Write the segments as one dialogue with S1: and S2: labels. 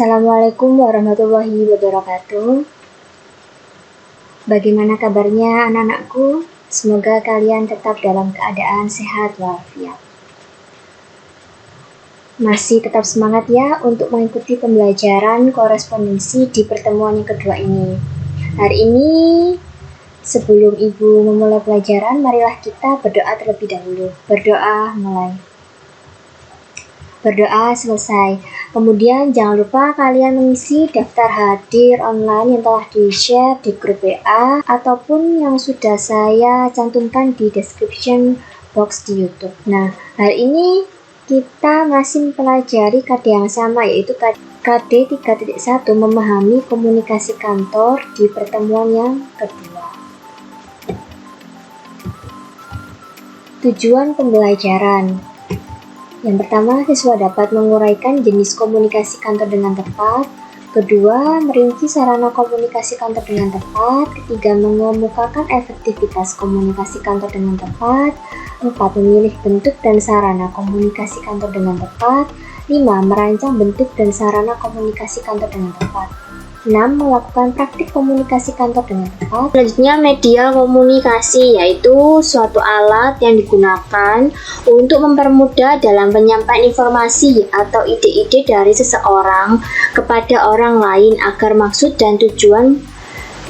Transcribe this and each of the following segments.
S1: Assalamualaikum warahmatullahi wabarakatuh. Bagaimana kabarnya anak-anakku? Semoga kalian tetap dalam keadaan sehat walafiat. Masih tetap semangat ya untuk mengikuti pembelajaran korespondensi di pertemuan yang kedua ini. Hari ini, sebelum Ibu memulai pelajaran, marilah kita berdoa terlebih dahulu. Berdoa mulai. Berdoa selesai. Kemudian jangan lupa kalian mengisi daftar hadir online yang telah di-share di grup WA ataupun yang sudah saya cantumkan di description box di YouTube. Nah, hari ini kita masih mempelajari KD yang sama, yaitu KD 3.1 memahami komunikasi kantor di pertemuan yang kedua. Tujuan pembelajaran. Yang pertama, siswa dapat menguraikan jenis komunikasi kantor dengan tepat. Kedua, merinci sarana komunikasi kantor dengan tepat. Ketiga, mengemukakan efektivitas komunikasi kantor dengan tepat. 4. Memilih bentuk dan sarana komunikasi kantor dengan tepat. 5. Merancang bentuk dan sarana komunikasi kantor dengan tepat. 6. Melakukan praktik komunikasi kantor dengan tepat. Selanjutnya, media komunikasi, yaitu suatu alat yang digunakan untuk mempermudah dalam penyampaian informasi atau ide-ide dari seseorang kepada orang lain agar maksud dan tujuan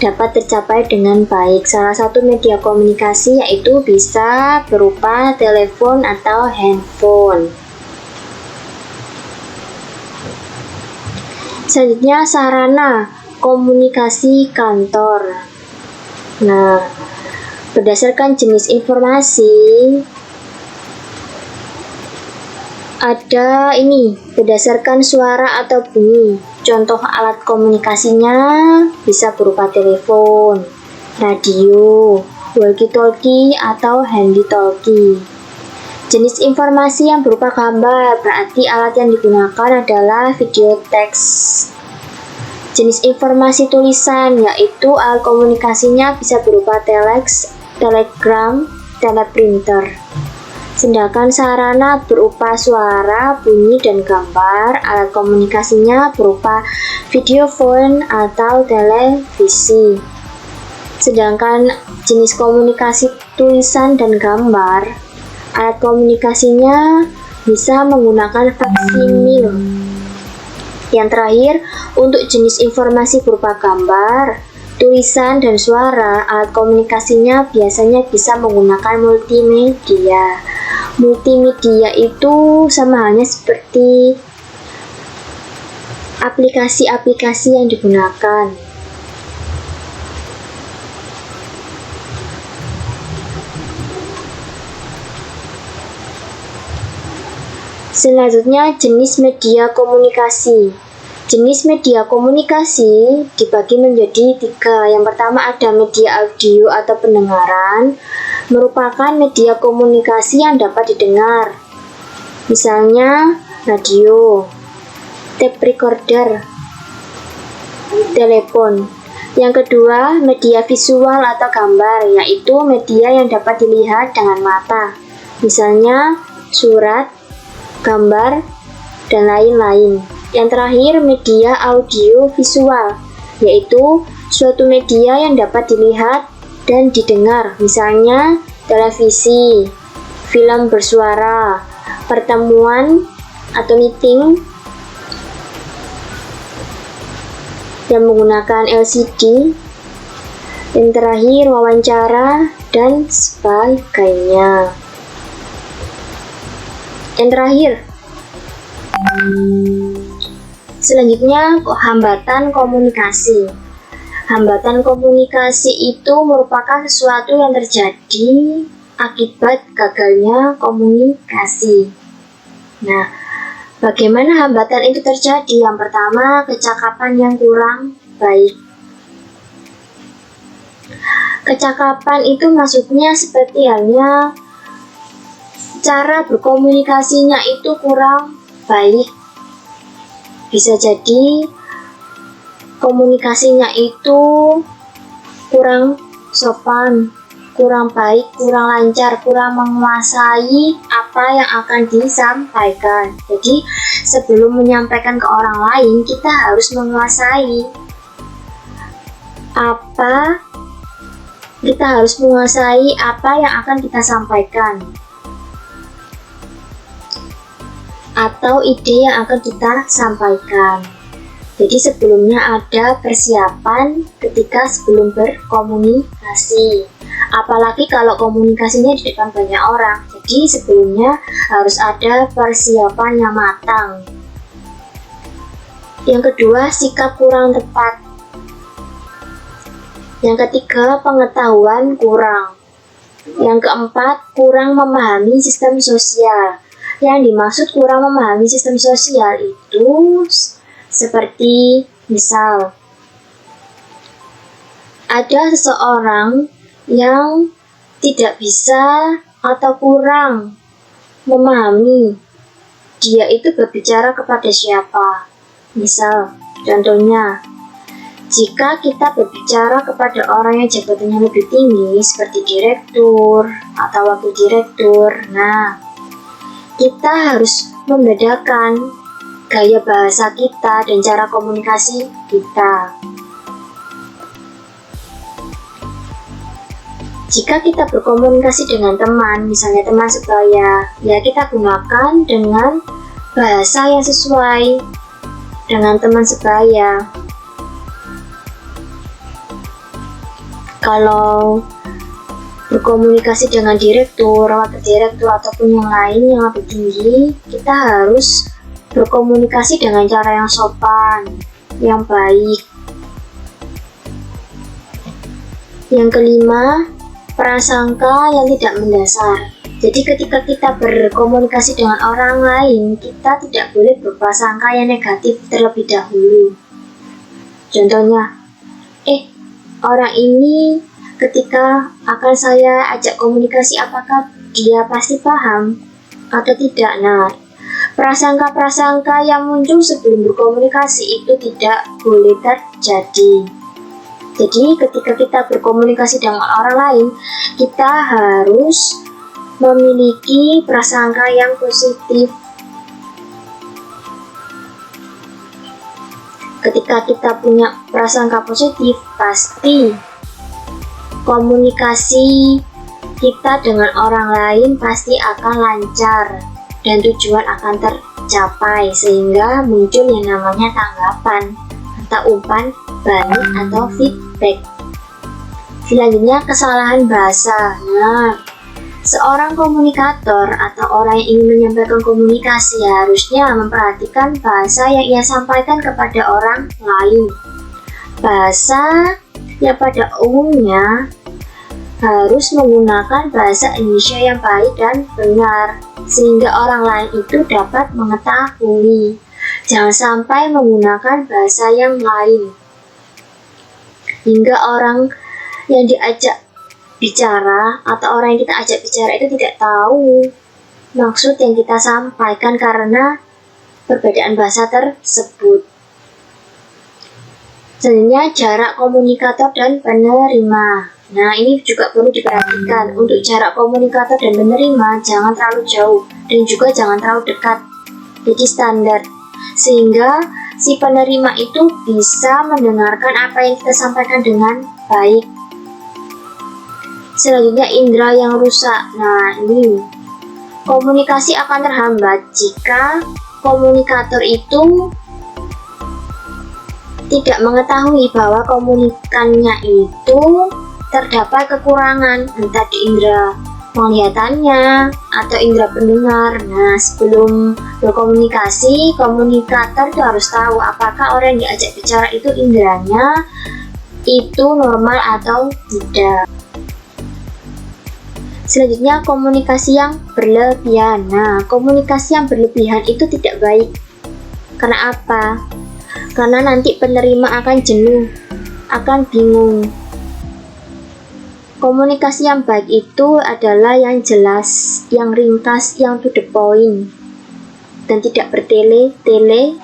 S1: dapat tercapai dengan baik. Salah satu media komunikasi yaitu bisa berupa telepon atau handphone. Selanjutnya, sarana komunikasi kantor. Nah, berdasarkan jenis informasi, ada ini, berdasarkan suara atau bunyi. Contoh alat komunikasinya bisa berupa telepon, radio, walkie-talkie, atau handy-talkie. Jenis informasi yang berupa gambar, berarti alat yang digunakan adalah video teks. Jenis informasi tulisan, yaitu alat komunikasinya bisa berupa telex, telegram, teleprinter. Sedangkan sarana berupa suara, bunyi, dan gambar, alat komunikasinya berupa videophone atau televisi. Sedangkan jenis komunikasi tulisan dan gambar, alat komunikasinya bisa menggunakan faksimil. Yang terakhir, untuk jenis informasi berupa gambar, tulisan, dan suara, alat komunikasinya biasanya bisa menggunakan multimedia. Multimedia itu sama halnya seperti aplikasi-aplikasi yang digunakan. Selanjutnya, jenis media komunikasi. Jenis media komunikasi dibagi menjadi 3. Yang pertama ada media audio atau pendengaran, merupakan media komunikasi yang dapat didengar. Misalnya, radio, tape recorder, telepon. Yang kedua, media visual atau gambar, yaitu media yang dapat dilihat dengan mata. Misalnya, surat, gambar, dan lain-lain. Yang terakhir, media audio visual, yaitu suatu media yang dapat dilihat dan didengar, misalnya televisi, film bersuara, pertemuan atau meeting yang menggunakan LCD, yang terakhir wawancara, dan sebagainya. Yang terakhir, selanjutnya hambatan komunikasi. Hambatan komunikasi itu merupakan sesuatu yang terjadi akibat gagalnya komunikasi. Nah, bagaimana hambatan itu terjadi? Yang pertama, kecakapan yang kurang baik. Kecakapan itu maksudnya seperti halnya cara berkomunikasinya itu kurang baik. Bisa jadi komunikasinya itu kurang sopan, kurang baik, kurang lancar, kurang menguasai apa yang akan disampaikan. Jadi sebelum menyampaikan ke orang lain, kita harus menguasai apa yang akan kita sampaikan atau ide yang akan kita sampaikan. Jadi sebelumnya ada persiapan ketika sebelum berkomunikasi. Apalagi kalau komunikasinya di depan banyak orang. Jadi sebelumnya harus ada persiapan yang matang. Yang kedua, sikap kurang tepat. Yang ketiga, pengetahuan kurang. Yang keempat, kurang memahami sistem sosial. Yang dimaksud kurang memahami sistem sosial itu seperti misal, ada seseorang yang tidak bisa atau kurang memahami dia itu berbicara kepada siapa. Misal, contohnya, jika kita berbicara kepada orang yang jabatannya lebih tinggi seperti direktur atau wakil direktur, nah, kita harus membedakan gaya bahasa kita dan cara komunikasi kita. Jika kita berkomunikasi dengan teman, misalnya teman sebaya, ya kita gunakan dengan bahasa yang sesuai dengan teman sebaya. Kalau berkomunikasi dengan direktur, wakil direktur, ataupun yang lain yang lebih tinggi, kita harus berkomunikasi dengan cara yang sopan, yang baik. Yang kelima, prasangka yang tidak mendasar. Jadi ketika kita berkomunikasi dengan orang lain, kita tidak boleh berprasangka yang negatif terlebih dahulu. Contohnya, orang ini ketika akan saya ajak komunikasi, apakah dia pasti paham atau tidak? Nah, prasangka-prasangka yang muncul sebelum berkomunikasi itu tidak boleh terjadi. Jadi ketika kita berkomunikasi dengan orang lain, kita harus memiliki prasangka yang positif. Ketika kita punya prasangka positif, pasti komunikasi kita dengan orang lain pasti akan lancar dan tujuan akan tercapai, sehingga muncul yang namanya tanggapan atau umpan balik atau feedback. Selanjutnya, kesalahan bahasa. Nah, seorang komunikator atau orang yang ingin menyampaikan komunikasi harusnya memperhatikan bahasa yang ia sampaikan kepada orang lain. Bahasa yang pada umumnya harus menggunakan bahasa Indonesia yang baik dan benar, sehingga orang lain itu dapat mengetahui. Jangan sampai menggunakan bahasa yang lain, hingga orang yang diajak bicara atau orang yang kita ajak bicara itu tidak tahu maksud yang kita sampaikan karena perbedaan bahasa tersebut. Selanjutnya, jarak komunikator dan penerima. Nah, ini juga perlu diperhatikan. Untuk jarak komunikator dan penerima, jangan terlalu jauh dan juga jangan terlalu dekat. Jadi standar, sehingga si penerima itu bisa mendengarkan apa yang kita sampaikan dengan baik. Selanjutnya, indera yang rusak. Nah, ini komunikasi akan terhambat jika komunikator itu tidak mengetahui bahwa komunikannya itu terdapat kekurangan, entah di indera penglihatannya atau indera pendengar. Nah, sebelum berkomunikasi, komunikator itu harus tahu apakah orang yang diajak bicara itu inderanya itu normal atau tidak. Selanjutnya, komunikasi yang berlebihan. Nah, komunikasi yang berlebihan itu tidak baik. Karena apa? Karena nanti penerima akan jenuh, akan bingung. Komunikasi yang baik itu adalah yang jelas, yang ringkas, yang to the point, dan tidak bertele-tele.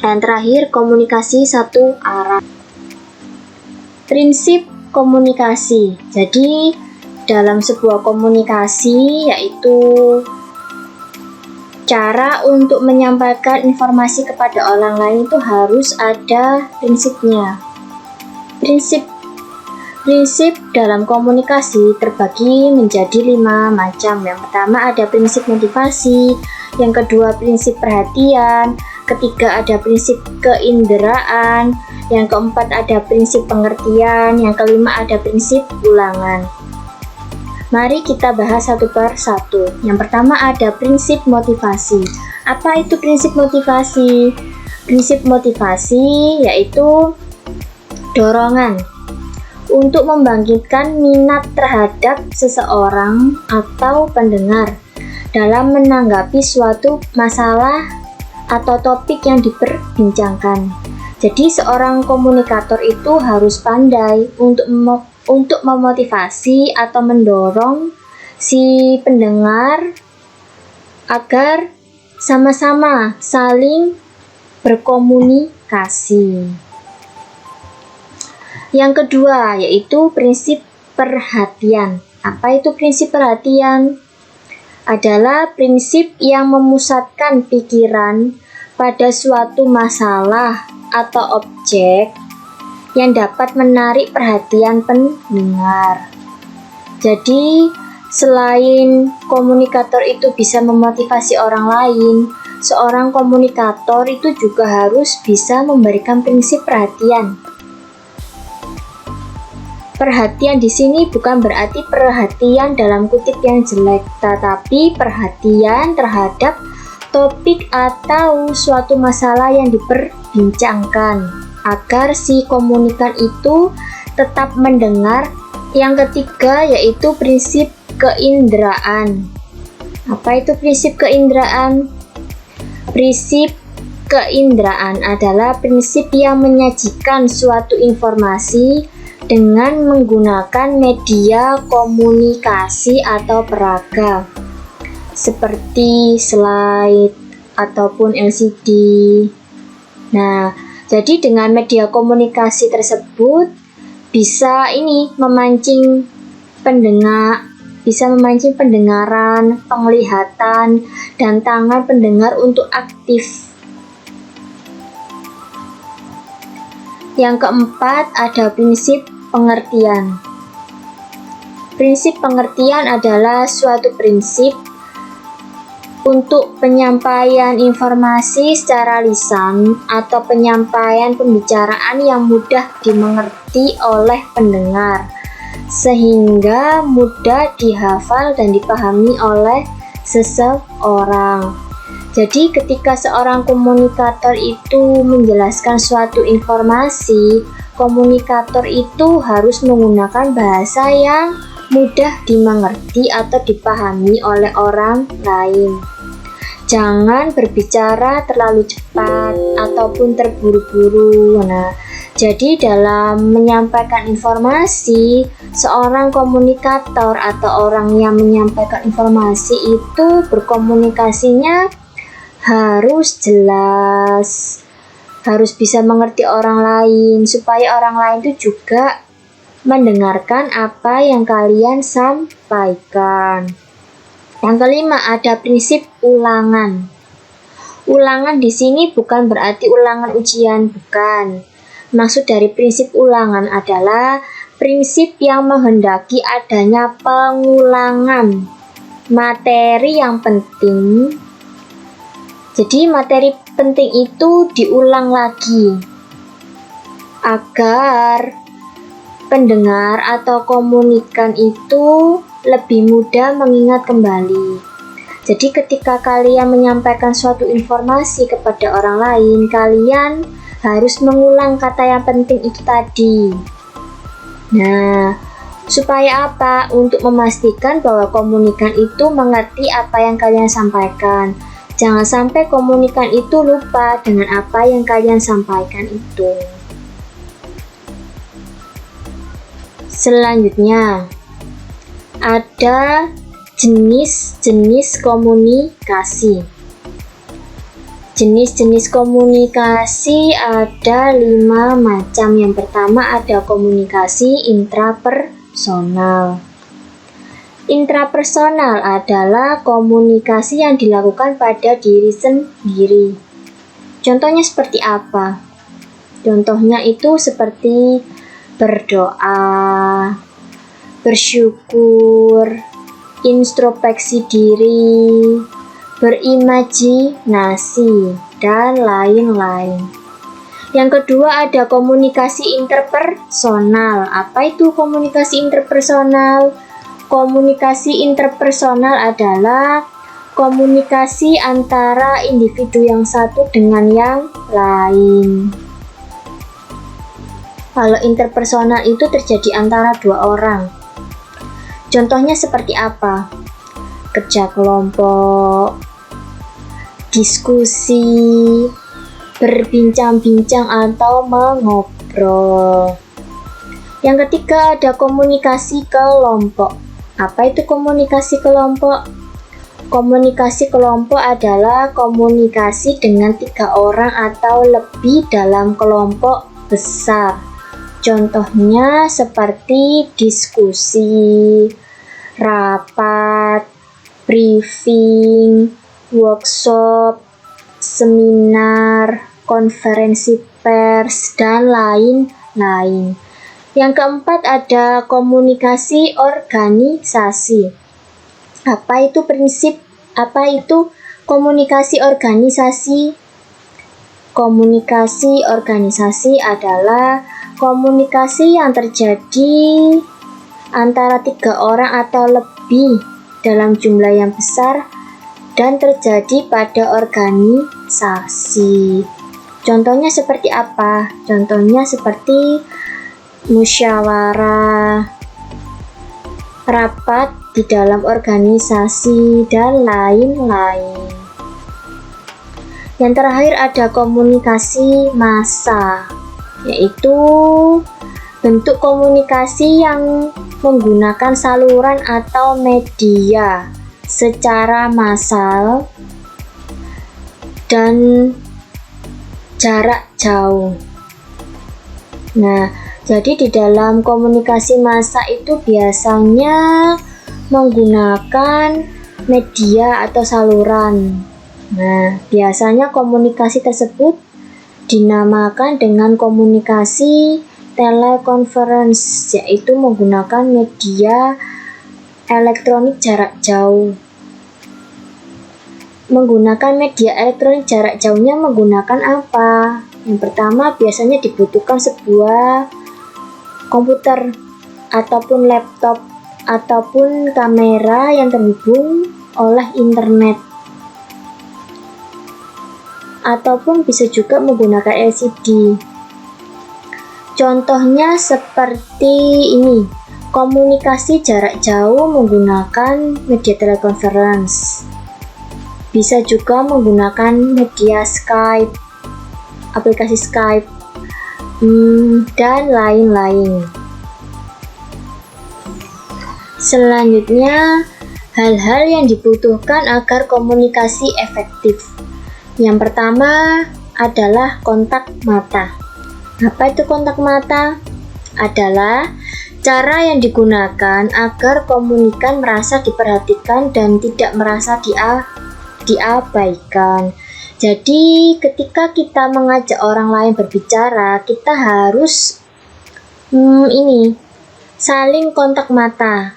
S1: Dan terakhir, komunikasi satu arah. Prinsip komunikasi. Jadi dalam sebuah komunikasi yaitu cara untuk menyampaikan informasi kepada orang lain itu harus ada prinsipnya. Prinsip dalam komunikasi terbagi menjadi 5 macam. Yang pertama ada prinsip motivasi, yang kedua prinsip perhatian, ketiga ada prinsip keinderaan, yang keempat ada prinsip pengertian, yang kelima ada prinsip ulangan. Mari kita bahas satu per satu. Yang pertama ada prinsip motivasi. Apa itu prinsip motivasi? Prinsip motivasi yaitu dorongan untuk membangkitkan minat terhadap seseorang atau pendengar dalam menanggapi suatu masalah atau topik yang diperbincangkan. Jadi seorang komunikator itu harus pandai untuk memotivasi atau mendorong si pendengar agar sama-sama saling berkomunikasi. Yang kedua yaitu prinsip perhatian. Apa itu prinsip perhatian? Adalah prinsip yang memusatkan pikiran pada suatu masalah atau objek yang dapat menarik perhatian pendengar. Jadi, selain komunikator itu bisa memotivasi orang lain, seorang komunikator itu juga harus bisa memberikan prinsip perhatian. Perhatian di sini bukan berarti perhatian dalam kutip yang jelek, tetapi perhatian terhadap topik atau suatu masalah yang diperbincangkan agar si komunikan itu tetap mendengar. Yang ketiga yaitu prinsip keinderaan. Apa itu prinsip keinderaan? Prinsip keinderaan adalah prinsip yang menyajikan suatu informasi dengan menggunakan media komunikasi atau peraga seperti slide ataupun LCD. Nah, jadi dengan media komunikasi tersebut bisa memancing pendengaran, penglihatan, dan tangan pendengar untuk aktif. Yang keempat ada prinsip pengertian. Prinsip pengertian adalah suatu prinsip untuk penyampaian informasi secara lisan atau penyampaian pembicaraan yang mudah dimengerti oleh pendengar sehingga mudah dihafal dan dipahami oleh seseorang. Jadi ketika seorang komunikator itu menjelaskan suatu informasi, komunikator itu harus menggunakan bahasa yang mudah dimengerti atau dipahami oleh orang lain. Jangan berbicara terlalu cepat ataupun terburu-buru. Nah, jadi dalam menyampaikan informasi, seorang komunikator atau orang yang menyampaikan informasi itu berkomunikasinya harus jelas, harus bisa mengerti orang lain supaya orang lain itu juga mendengarkan apa yang kalian sampaikan. Yang kelima ada prinsip ulangan. Ulangan di sini bukan berarti ulangan ujian, bukan. Maksud dari prinsip ulangan adalah prinsip yang menghendaki adanya pengulangan materi yang penting. Jadi materi penting itu diulang lagi agar pendengar atau komunikan itu lebih mudah mengingat kembali. Jadi ketika kalian menyampaikan suatu informasi kepada orang lain, kalian harus mengulang kata yang penting itu tadi. Nah, supaya apa? Untuk memastikan bahwa komunikan itu mengerti apa yang kalian sampaikan. Jangan sampai komunikan itu lupa dengan apa yang kalian sampaikan itu. Selanjutnya, ada jenis-jenis komunikasi. Jenis-jenis komunikasi ada 5 macam. Yang pertama ada komunikasi intrapersonal. Intrapersonal adalah komunikasi yang dilakukan pada diri sendiri. Contohnya seperti apa? Contohnya itu seperti berdoa, bersyukur, introspeksi diri, berimajinasi, dan lain-lain. Yang kedua ada komunikasi interpersonal. Apa itu komunikasi interpersonal? Komunikasi interpersonal adalah komunikasi antara individu yang satu dengan yang lain. Kalau interpersonal itu terjadi antara 2 orang. Contohnya seperti apa? Kerja kelompok, diskusi, berbincang-bincang atau mengobrol. Yang ketiga ada komunikasi kelompok. Apa itu komunikasi kelompok? Komunikasi kelompok adalah komunikasi dengan 3 orang atau lebih dalam kelompok besar. Contohnya seperti diskusi, rapat, briefing, workshop, seminar, konferensi pers, dan lain-lain. Yang keempat ada komunikasi organisasi. Apa itu komunikasi organisasi? Komunikasi organisasi adalah komunikasi yang terjadi antara 3 orang atau lebih dalam jumlah yang besar dan terjadi pada organisasi. Contohnya seperti apa? Contohnya seperti musyawarah, rapat di dalam organisasi, dan lain-lain. Yang terakhir ada komunikasi massa, yaitu bentuk komunikasi yang menggunakan saluran atau media secara massal dan jarak jauh. Nah, jadi di dalam komunikasi massa itu biasanya menggunakan media atau saluran. Nah, biasanya komunikasi tersebut dinamakan dengan komunikasi telekonferensi, yaitu menggunakan media elektronik jarak jauh. Menggunakan media elektronik jarak jauhnya menggunakan apa? Yang pertama biasanya dibutuhkan sebuah komputer ataupun laptop ataupun kamera yang terhubung oleh internet, ataupun bisa juga menggunakan LCD. Contohnya seperti ini, komunikasi jarak jauh menggunakan media telekonferensi. Bisa juga menggunakan media Skype, aplikasi Skype, dan lain-lain. Selanjutnya, hal-hal yang dibutuhkan agar komunikasi efektif. Yang pertama adalah kontak mata. Apa itu kontak mata? Adalah cara yang digunakan agar komunikan merasa diperhatikan dan tidak merasa diabaikan. Jadi ketika kita mengajak orang lain berbicara, kita harus saling kontak mata.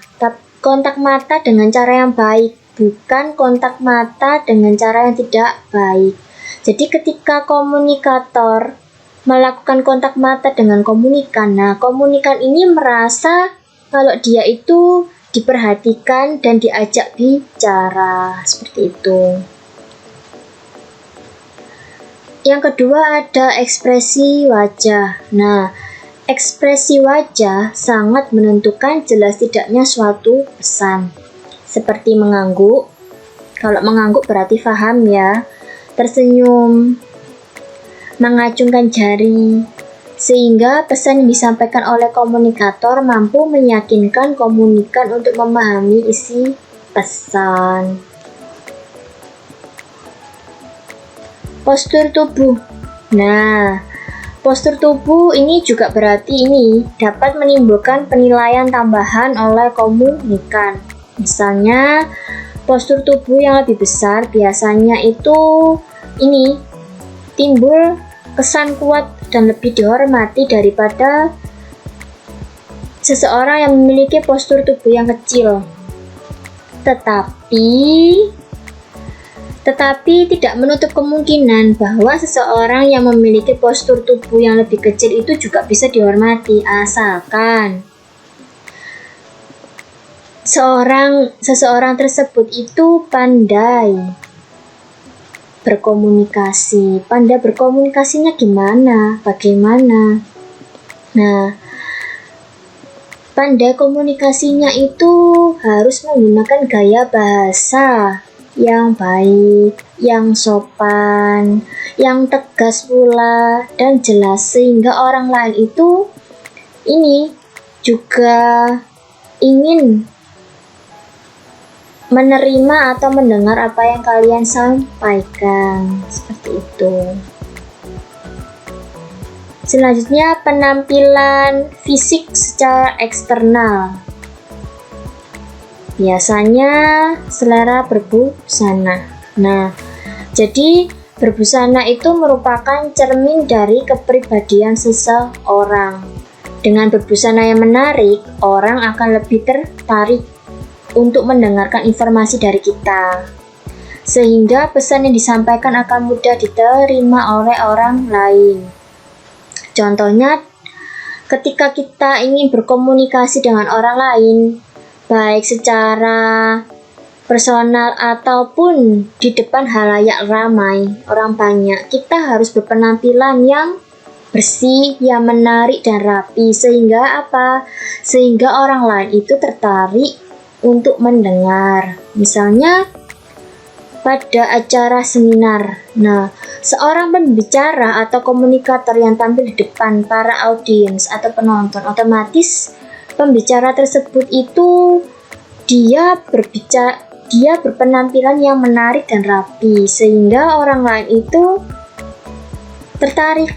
S1: Kontak mata dengan cara yang baik, bukan kontak mata dengan cara yang tidak baik. Jadi ketika komunikator melakukan kontak mata dengan komunikan, nah komunikan ini merasa kalau dia itu diperhatikan dan diajak bicara, seperti itu. Yang kedua ada ekspresi wajah. Nah, ekspresi wajah sangat menentukan jelas tidaknya suatu pesan. Seperti mengangguk. Kalau mengangguk berarti paham ya. Tersenyum, mengacungkan jari, sehingga pesan yang disampaikan oleh komunikator mampu meyakinkan komunikan untuk memahami isi pesan. Postur tubuh. Nah, postur tubuh ini juga berarti ini dapat menimbulkan penilaian tambahan oleh komunikan. Misalnya, postur tubuh yang lebih besar biasanya itu ini timbul kesan kuat dan lebih dihormati daripada seseorang yang memiliki postur tubuh yang kecil. Tetapi tidak menutup kemungkinan bahwa seseorang yang memiliki postur tubuh yang lebih kecil itu juga bisa dihormati, asalkan seseorang tersebut itu pandai berkomunikasi. Pandai berkomunikasinya bagaimana? Nah, pandai komunikasinya itu harus menggunakan gaya bahasa yang baik, yang sopan, yang tegas pula, dan jelas, sehingga orang lain itu ini juga ingin menerima atau mendengar apa yang kalian sampaikan. Seperti itu. Selanjutnya, penampilan fisik secara eksternal. Biasanya selera berbusana. Nah, jadi berbusana itu merupakan cermin dari kepribadian seseorang. Dengan berbusana yang menarik, orang akan lebih tertarik untuk mendengarkan informasi dari kita, sehingga pesan yang disampaikan akan mudah diterima oleh orang lain. Contohnya, ketika kita ingin berkomunikasi dengan orang lain, baik secara personal ataupun di depan halayak ramai, orang banyak, kita harus berpenampilan yang bersih, yang menarik dan rapi, sehingga apa? Sehingga orang lain itu tertarik untuk mendengar. Misalnya pada acara seminar. Nah, seorang pembicara atau komunikator yang tampil di depan para audiens atau penonton, otomatis pembicara tersebut itu dia berpenampilan yang menarik dan rapi, sehingga orang lain itu tertarik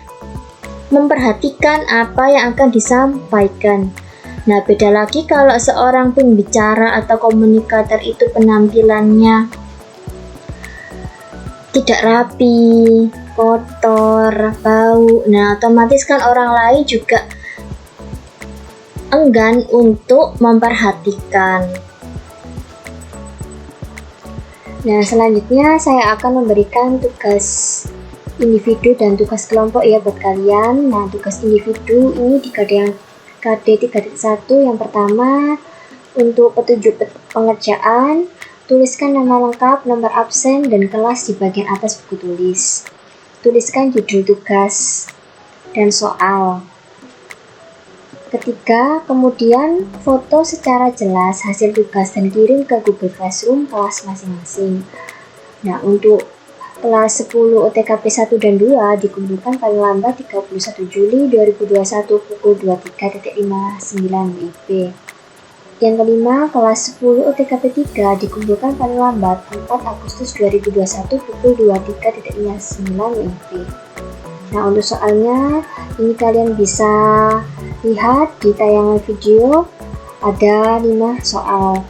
S1: memperhatikan apa yang akan disampaikan. Nah, beda lagi kalau seorang pembicara atau komunikator itu penampilannya tidak rapi, kotor, bau. Nah, otomatis kan orang lain juga enggan untuk memperhatikan. Nah, selanjutnya saya akan memberikan tugas individu dan tugas kelompok ya buat kalian. Nah, tugas individu ini di KD 3.1 yang pertama, untuk petunjuk pengerjaan, tuliskan nama lengkap, nomor absen, dan kelas di bagian atas buku tulis. Tuliskan judul tugas dan soal. Ketiga, kemudian foto secara jelas hasil tugas dan kirim ke Google Classroom kelas masing-masing. Nah, untuk kelas 10 OTKP 1 dan 2 dikumpulkan paling lambat 31 Juli 2021 pukul 23.59 WIB. Yang kelima, kelas 10 OTKP 3 dikumpulkan paling lambat 4 Agustus 2021 pukul 23.59 WIB. Nah, untuk soalnya ini kalian bisa lihat di tayangan video, ada 5 soal.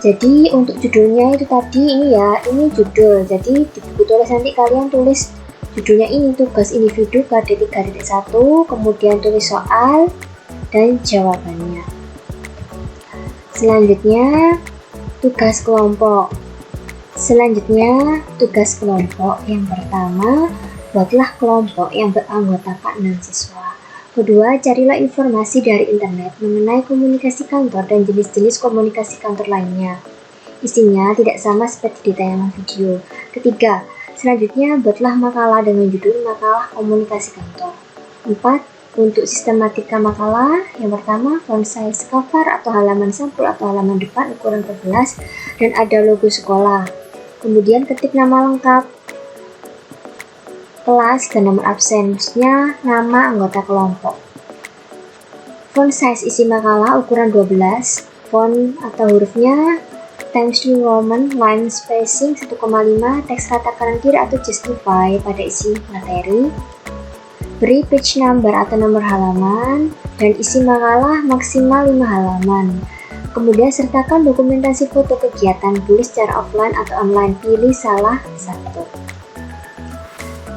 S1: Jadi untuk judulnya itu tadi ini ya, ini judul. Jadi di buku tulis nanti kalian tulis judulnya ini, tugas individu KD 3.1, kemudian tulis soal dan jawabannya. Selanjutnya tugas kelompok. Yang pertama, buatlah kelompok yang beranggotakan 6 siswa. Kedua, carilah informasi dari internet mengenai komunikasi kantor dan jenis-jenis komunikasi kantor lainnya. Isinya tidak sama seperti di tayangan video. Ketiga, selanjutnya buatlah makalah dengan judul Makalah Komunikasi Kantor. 4. Untuk sistematika makalah, yang pertama, font size cover atau halaman sampul atau halaman depan ukuran 14 dan ada logo sekolah. Kemudian ketik nama lengkap kelas dan nomor absen, maksudnya nama anggota kelompok. Font size isi makalah ukuran 12, font atau hurufnya Times New Roman, line spacing 1,5, teks rata kanan kiri atau justify pada isi materi. Beri page number atau nomor halaman, dan isi makalah maksimal 5 halaman. Kemudian sertakan dokumentasi foto kegiatan, tulis secara offline atau online, pilih salah satu.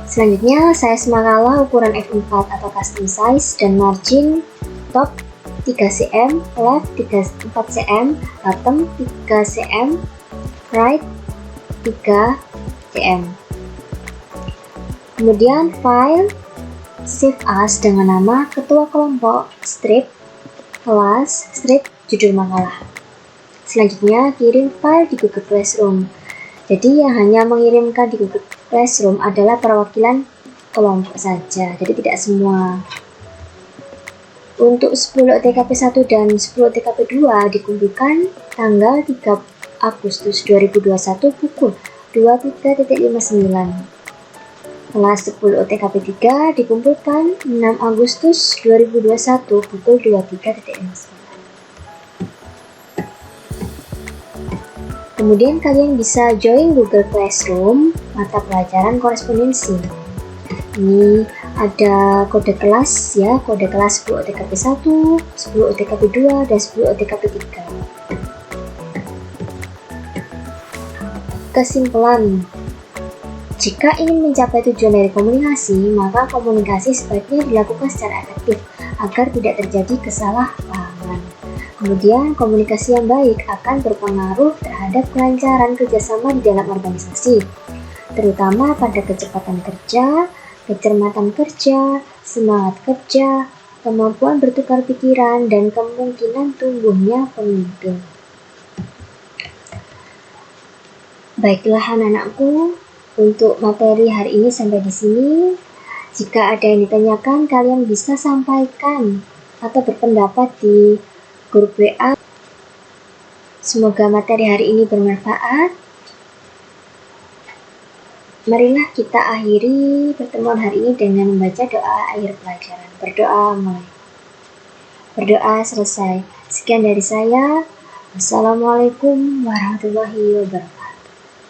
S1: Selanjutnya, size makalah ukuran F4 atau custom size dan margin top 3 cm, left 4 cm, bottom 3 cm, right 3 cm. Kemudian file save as dengan nama ketua kelompok, strip, kelas, strip, judul makalah. Selanjutnya kirim file di Google Classroom. Jadi yang hanya mengirimkan di Google Classroom adalah perwakilan kelompok saja, jadi tidak semua. Untuk 10 TKP 1 dan 10 TKP 2 dikumpulkan tanggal 3 Agustus 2021 pukul 23.59. Kelas 10 TKP 3 dikumpulkan 6 Agustus 2021 pukul 23.59. Kemudian kalian bisa join Google Classroom mata pelajaran korespondensi. Ini ada kode kelas ya, kode kelas 10 TKP 1, 10 TKP 2, dan 10 TKP 3. Kesimpulan, jika ingin mencapai tujuan dari komunikasi, maka komunikasi sebaiknya dilakukan secara efektif agar tidak terjadi kesalahpahaman. Kemudian, komunikasi yang baik akan berpengaruh terhadap kelancaran kerjasama di dalam organisasi, terutama pada kecepatan kerja, kecermatan kerja, semangat kerja, kemampuan bertukar pikiran, dan kemungkinan tumbuhnya pemimpin. Baiklah anak-anakku, untuk materi hari ini sampai di sini. Jika ada yang ditanyakan, kalian bisa sampaikan atau berpendapat di grup WA. Semoga materi hari ini bermanfaat. Marilah kita akhiri pertemuan hari ini dengan membaca doa akhir pelajaran. Berdoa mulai. Berdoa selesai. Sekian dari saya. Wassalamualaikum warahmatullahi wabarakatuh.